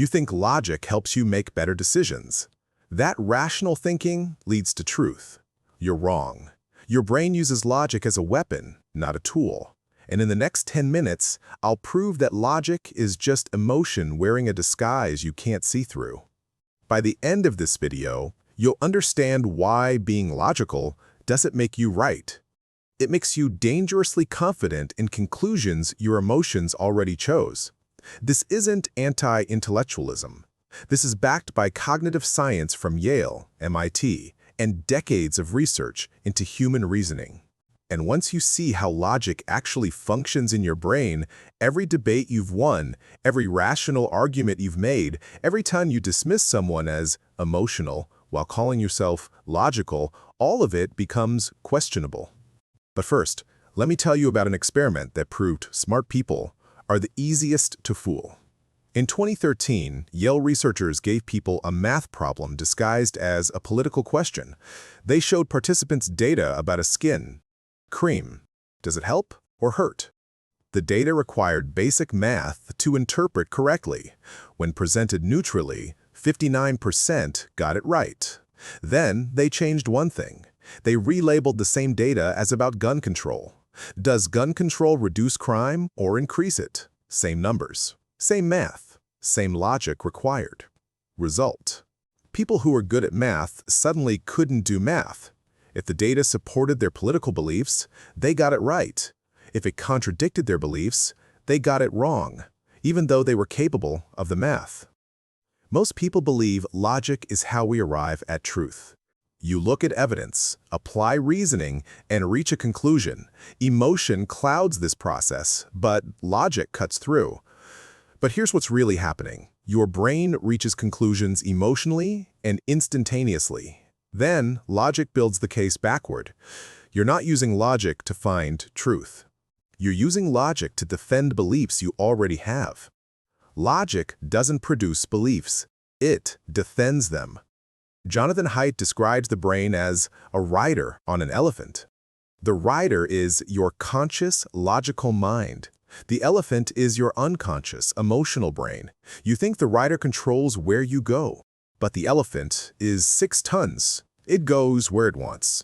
You think logic helps you make better decisions. That rational thinking leads to truth. You're wrong. Your brain uses logic as a weapon, not a tool. And in the next 10 minutes, I'll prove that logic is just emotion wearing a disguise you can't see through. By the end of this video, you'll understand why being logical doesn't make you right. It makes you dangerously confident in conclusions your emotions already chose. This isn't anti-intellectualism. This is backed by cognitive science from Yale, MIT, and decades of research into human reasoning. And once you see how logic actually functions in your brain, every debate you've won, every rational argument you've made, every time you dismiss someone as emotional while calling yourself logical, all of it becomes questionable. But first, let me tell you about an experiment that proved smart people are the easiest to fool. In 2013, Yale researchers gave people a math problem disguised as a political question. They showed participants data about a skin cream. Does it help or hurt? The data required basic math to interpret correctly. When presented neutrally, 59% got it right. Then they changed one thing. They relabeled the same data as about gun control. Does gun control reduce crime or increase it? Same numbers, same math, same logic required. Result: people who were good at math suddenly couldn't do math. If the data supported their political beliefs, they got it right. If it contradicted their beliefs, they got it wrong, even though they were capable of the math. Most people believe logic is how we arrive at truth. You look at evidence, apply reasoning, and reach a conclusion. Emotion clouds this process, but logic cuts through. But here's what's really happening. Your brain reaches conclusions emotionally and instantaneously. Then, logic builds the case backward. You're not using logic to find truth. You're using logic to defend beliefs you already have. Logic doesn't produce beliefs. It defends them. Jonathan Haidt describes the brain as a rider on an elephant. The rider is your conscious, logical mind. The elephant is your unconscious, emotional brain. You think the rider controls where you go, but the elephant is 6 tons. It goes where it wants.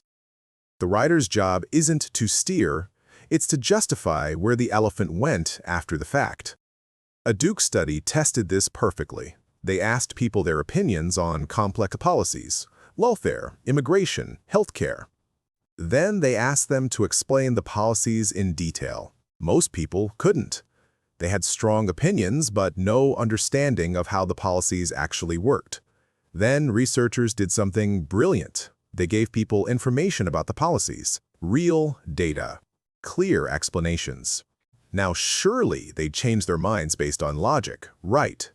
The rider's job isn't to steer, it's to justify where the elephant went after the fact. A Duke study tested this perfectly. They asked people their opinions on complex policies, welfare, immigration, healthcare. Then they asked them to explain the policies in detail. Most people couldn't. They had strong opinions, but no understanding of how the policies actually worked. Then researchers did something brilliant. They gave people information about the policies, real data, clear explanations. Now surely they'd change their minds based on logic, right?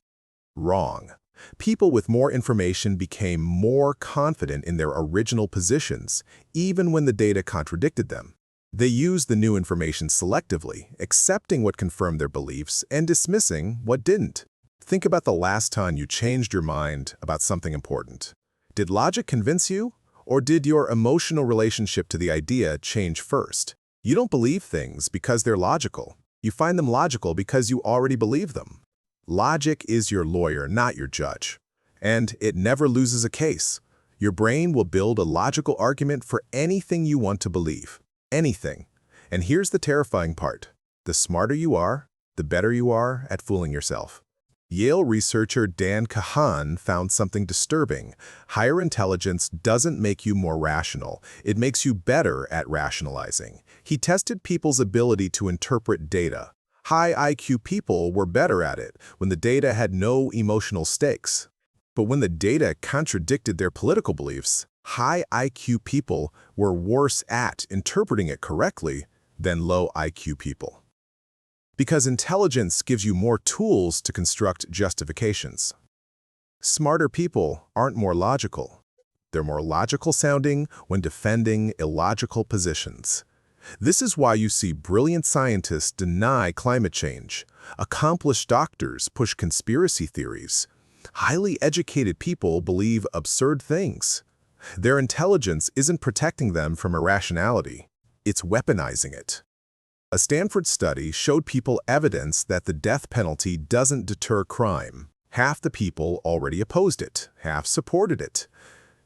Wrong. People with more information became more confident in their original positions, even when the data contradicted them. They used the new information selectively, accepting what confirmed their beliefs and dismissing what didn't. Think about the last time you changed your mind about something important. Did logic convince you, or did your emotional relationship to the idea change first? You don't believe things because they're logical. You find them logical because you already believe them. Logic is your lawyer, not your judge. And it never loses a case. Your brain will build a logical argument for anything you want to believe. Anything. And here's the terrifying part. The smarter you are, the better you are at fooling yourself. Yale researcher Dan Kahan found something disturbing. Higher intelligence doesn't make you more rational. It makes you better at rationalizing. He tested people's ability to interpret data. High IQ people were better at it when the data had no emotional stakes. But when the data contradicted their political beliefs, high IQ people were worse at interpreting it correctly than low IQ people. Because intelligence gives you more tools to construct justifications. Smarter people aren't more logical. They're more logical sounding when defending illogical positions. This is why you see brilliant scientists deny climate change, accomplished doctors push conspiracy theories, highly educated people believe absurd things. Their intelligence isn't protecting them from irrationality, it's weaponizing it. A Stanford study showed people evidence that the death penalty doesn't deter crime. Half the people already opposed it, half supported it.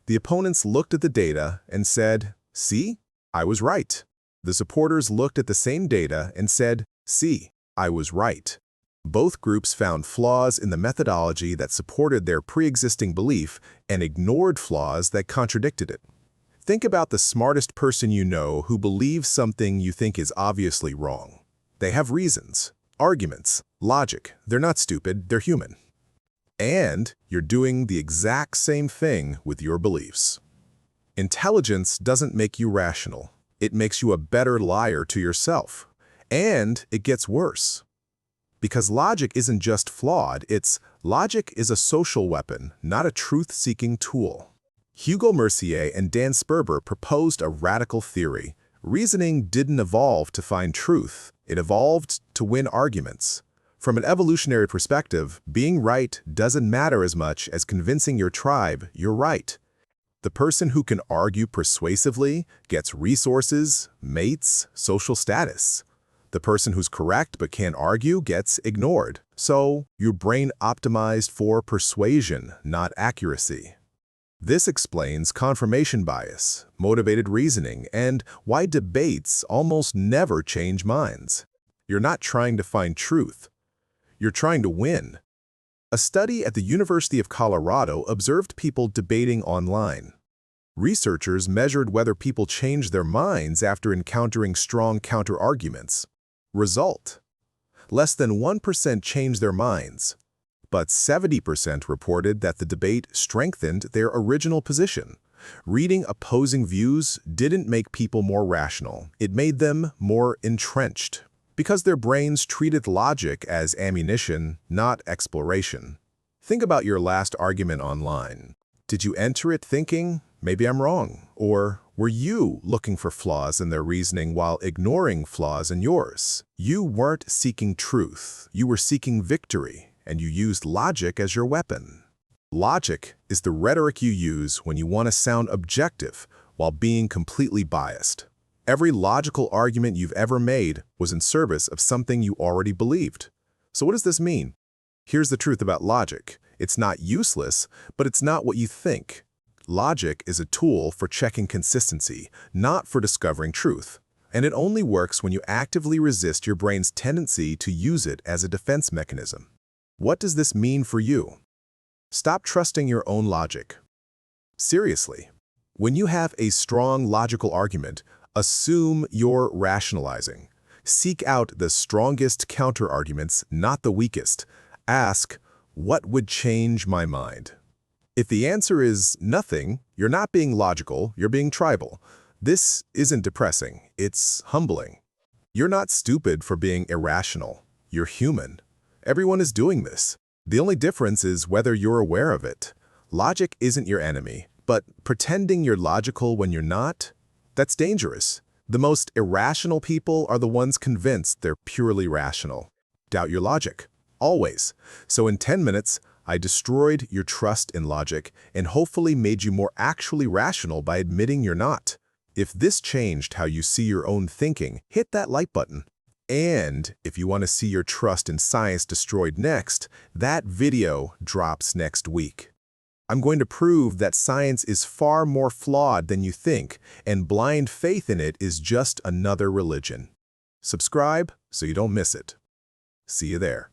The opponents looked at the data and said, "See, I was right." The supporters looked at the same data and said, "See, I was right." Both groups found flaws in the methodology that supported their pre-existing belief and ignored flaws that contradicted it. Think about the smartest person you know who believes something you think is obviously wrong. They have reasons, arguments, logic. They're not stupid, they're human. And you're doing the exact same thing with your beliefs. Intelligence doesn't make you rational. It makes you a better liar to yourself. And it gets worse. Because logic isn't just flawed, logic is a social weapon, not a truth-seeking tool. Hugo Mercier and Dan Sperber proposed a radical theory. Reasoning didn't evolve to find truth. It evolved to win arguments. From an evolutionary perspective, being right doesn't matter as much as convincing your tribe you're right. The person who can argue persuasively gets resources, mates, social status. The person who's correct but can't argue gets ignored. So, your brain optimized for persuasion, not accuracy. This explains confirmation bias, motivated reasoning, and why debates almost never change minds. You're not trying to find truth. You're trying to win. A study at the University of Colorado observed people debating online. Researchers measured whether people changed their minds after encountering strong counter-arguments. Result: less than 1% changed their minds, but 70% reported that the debate strengthened their original position. Reading opposing views didn't make people more rational. It made them more entrenched, because their brains treated logic as ammunition, not exploration. Think about your last argument online. Did you enter it thinking, "Maybe I'm wrong"? Or were you looking for flaws in their reasoning while ignoring flaws in yours? You weren't seeking truth. You were seeking victory, and you used logic as your weapon. Logic is the rhetoric you use when you want to sound objective while being completely biased. Every logical argument you've ever made was in service of something you already believed. So what does this mean? Here's the truth about logic. It's not useless, but it's not what you think. Logic is a tool for checking consistency, not for discovering truth. And it only works when you actively resist your brain's tendency to use it as a defense mechanism. What does this mean for you? Stop trusting your own logic. Seriously, when you have a strong logical argument, assume you're rationalizing. Seek out the strongest counter-arguments, not the weakest. Ask, what would change my mind? If the answer is nothing, you're not being logical, you're being tribal. This isn't depressing, it's humbling. You're not stupid for being irrational. You're human. Everyone is doing this. The only difference is whether you're aware of it. Logic isn't your enemy, but pretending you're logical when you're not, that's dangerous. The most irrational people are the ones convinced they're purely rational. Doubt your logic. Always. So in 10 minutes, I destroyed your trust in logic and hopefully made you more actually rational by admitting you're not. If this changed how you see your own thinking, hit that like button. And if you want to see your trust in science destroyed next, that video drops next week. I'm going to prove that science is far more flawed than you think, and blind faith in it is just another religion. Subscribe so you don't miss it. See you there.